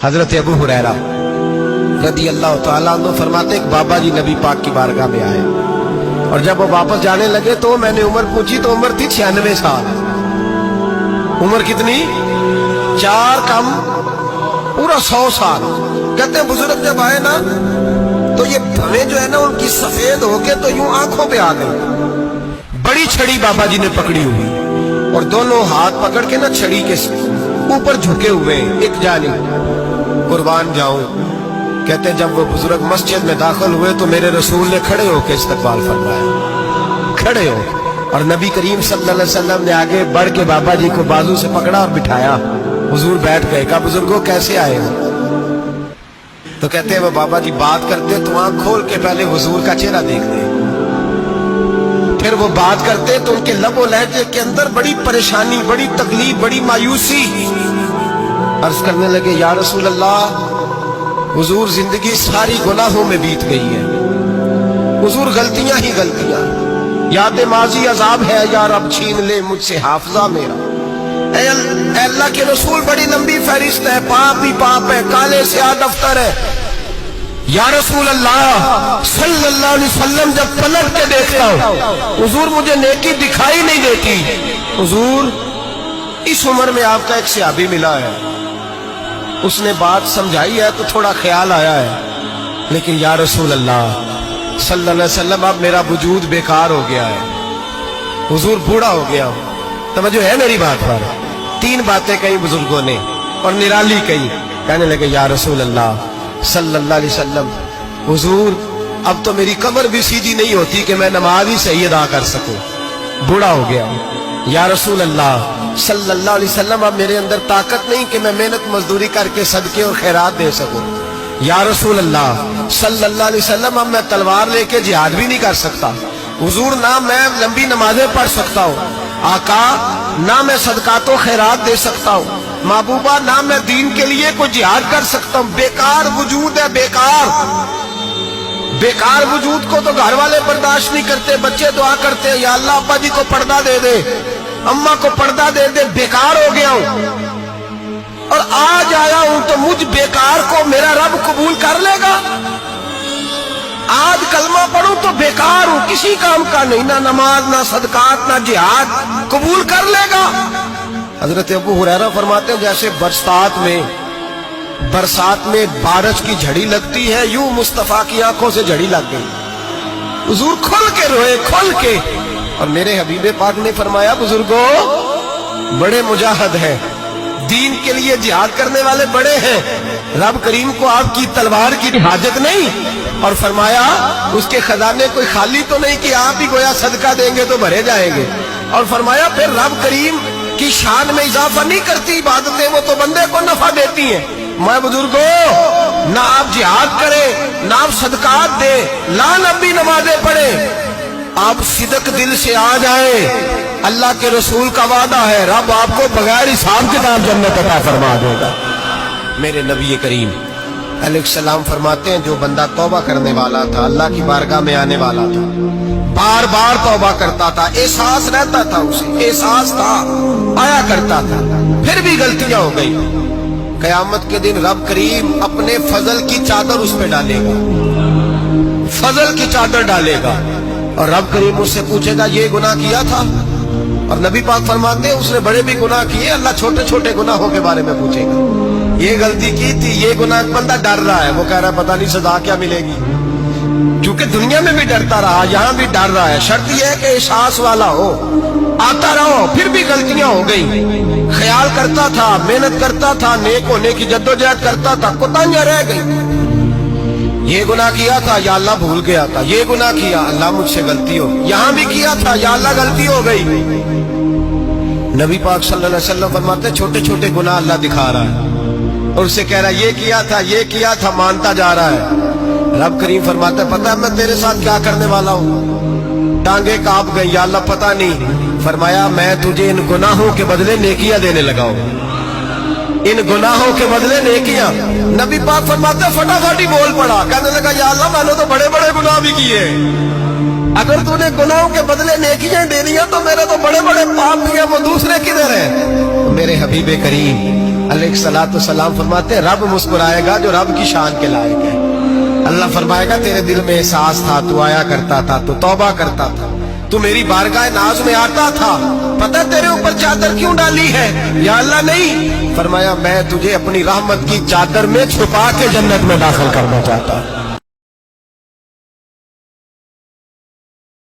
हजरत अबू हुरैरा रदी अल्लाह तआला अन्हु फरमाते एक बाबा जी नबी पाक की बारगाह में आए और जब वो वापस जाने लगे तो मैंने उम्र पूछी तो उम्र थी 96 साल। उम्र कितनी? 4 कम पूरा 100 साल। कहते हैं बुजुर्ग जब आए ना तो ये भवें जो है ना उनकी सफेद होके तो यूं आंखों पे आ गई। बड़ी छड़ी बाबा जी ने पकड़ी हुई और दोनों हाथ पकड़ के ना छड़ी के ऊपर झुके हुए एक जानिब। कुर्बान जाऊं। कहते हैं जब वो बुजुर्ग मस्जिद में दाखिल हुए तो मेरे रसूल ने खड़े होकर इस्तकबाल फरमाया, खड़े हो। और नबी करीम सल्लल्लाहु अलैहि वसल्लम ने आगे बढ़ के बाबा जी को बाजू से पकड़ा और बिठाया। हुजूर बैठ गए। कहा बुजुर्गों कैसे आए हो? तो कहते हैं वो बाबा जी बात करते तो आंख खोल के पहले हुजूर का चेहरा देखते, फिर वो बात करते तो उनके लबो लहजे के अंदर बड़ी परेशानी, बड़ी तकलीफ, बड़ी मायूसी। अर्ज करने लगे या रसूल अल्लाह, हुजूर जिंदगी सारी गुनाहों में बीत गई है, हुजूर गलतियां ही गलतियां, याद माजी अजाब है यार, अब छीन ले मुझसे हाफजा मेरा। ऐ अल्लाह के रसूल बड़ी लंबी फहरिस्त है, पाप ही पाप है, काले से दफ्तर है। या रसूल अल्लाह सल्लल्लाहु अलैहि वसल्लम जब पलट के देखता हूं हुजूर मुझे नेकी दिखाई नहीं देती। हुजूर इस उम्र में आपका एक सहाबी मिला है, उसने बात समझाई है तो थोड़ा ख्याल आया है, लेकिन या रसूल अल्लाह सल्लल्लाहु अलैहि वसल्लम अब मेरा वजूद बेकार हो गया है, हुजूर बूढ़ा हो गया हूं। तवज्जो है मेरी बात पर? 3 बातें कही बुजुर्गों ने और निराली कही। कहने लगे या रसूल अल्लाह सल्लल्लाहु अलैहि वसल्लम, हुजूर अब तो मेरी कमर भी सीधी नहीं होती कि मैं नमाज ही सही अदा कर सकूं, बूढ़ा हो गया हूं। या रसूल अल्लाह सल्लल्लाहु अलैहि वसल्लम अब मेरे अंदर ताकत नहीं कि मैं मेहनत मजदूरी करके सदके और खैरात दे सकूं। या रसूल अल्लाह सल्लल्लाहु अलैहि वसल्लम अब मैं तलवार लेके जिहाद भी नहीं कर सकता। हुजूर ना मैं लंबी नमाजें पढ़ सकता हूँ आका, ना मैं सदकातो खैरात दे सकता हूँ महबूबा, ना मैं दीन के लिए कोई जिहाद कर सकता हूँ। बेकार वजूद है, बेकार बेकार वजूद को तो घर वाले बर्दाश्त नहीं करते, बच्चे दुआ करते हैं या अल्लाह अब्बा जी को पर्दा दे दे, अम्मा को पर्दा दे दे। बेकार हो गया हूं और आज आया हूं तो मुझ बेकार को मेरा रब कबूल कर लेगा? आज कलमा पढ़ूं तो बेकार हूं, किसी काम का नहीं, ना नमाज ना सदकात ना जिहाद, कबूल कर लेगा? हजरत अबू हुरैरा फरमाते हैं जैसे बरसात में बारिश की झड़ी लगती है, यूं मुस्तफा की आंखों से झड़ी लग गई। हुजूर खुल के रोए, खुल के। और मेरे हबीबे पाक ने फरमाया बुजुर्गों बड़े मुजाहिद हैं, दीन के लिए जिहाद करने वाले बड़े हैं, रब करीम को आपकी तलवार की हाजत नहीं। और फरमाया उसके खजाने कोई खाली तो नहीं कि आप ही गोया सदका देंगे तो भरे जाएंगे। और फरमाया फिर रब करीम की शान में इजाफा नहीं करती इबादतें, वो तो बंदे को नफा देती हैं। मैं बुजुर्गों ना आप जिहाद करें, ना आप सदकात दे, ना नबी नमाजें पढ़े, आप सिदक दिल से आ जाए, अल्लाह के रसूल का वादा है रब आपको बगैर हिसाब किताब जन्नत अता फरमा देगा। मेरे नबी करीम अलैहिस्सलाम फरमाते हैं जो बंदा तौबा करने वाला था, अल्लाह की बारगाह में आने वाला था, बार बार तौबा करता था, एहसास रहता था, उसे एहसास था, आया करता था, फिर भी गलतियां हो गई, कयामत के दिन रब करीम अपने फजल की चादर उस पर डालेगा, फजल की चादर डालेगा और रब करीम उससे पूछेगा ये गुनाह किया था? और नबी पाक फरमाते हैं उसने बड़े भी गुनाह किए, अल्लाह छोटे छोटे गुनाहों के बारे में पूछेगा। ये गलती की थी, ये गुनाह, बंदा डर रहा है, वो कह रहा है पता नहीं सजा क्या मिलेगी, क्योंकि दुनिया में भी डरता रहा, यहां भी डर रहा है। शर्त यह है कि एहसास वाला हो, आता रहो, फिर भी गलतियां हो गई, ख्याल करता था, मेहनत करता था, नेक होने की जद्दोजहद करता था, कोताहियां रह गई। ये गुनाह किया था या अल्लाह भूल गया था, ये गुनाह किया अल्लाह मुझसे गलती हो, यहां भी किया था या अल्लाह गलती हो गई। नबी पाक सल्लल्लाहु अलैहि वसल्लम फरमाते छोटे छोटे गुनाह अल्लाह दिखा रहा है और उससे कह रहा है ये किया था, मानता जा रहा है। रब करीम फरमाता है पता है मैं तेरे साथ क्या करने वाला हूँ? टांगे कांप गई, या अल्लाह पता नहीं। फरमाया मैं तुझे इन गुनाहों के बदले नेकियां देने लगा हूं, इन गुनाहों के बदले नेकियां। नबी पाक फरमाते फटाफट ही बोल पड़ा, कहने लगा या अल्लाह मैंने तो बड़े बड़े गुनाह भी किए, अगर तूने गुनाहों के बदले नेकियां दे दिया तो मेरे तो बड़े बड़े पाप किए, वो दूसरे किधर है? तो मेरे हबीबे करीम अलैहिस्सलाम फरमाते हैं रब मुस्कुराएगा जो रब की शान के लायक है। अल्लाह फरमाएगा तेरे दिल में एहसास था, तू आया करता था, तू तौबा करता था, तू मेरी बारगाह नाज में आता था, पता तेरे ऊपर चादर क्यों डाली है? या अल्लाह नहीं, फरमाया मैं तुझे अपनी रहमत की चादर में छुपा के जन्नत में दाखिल करना चाहता हूं।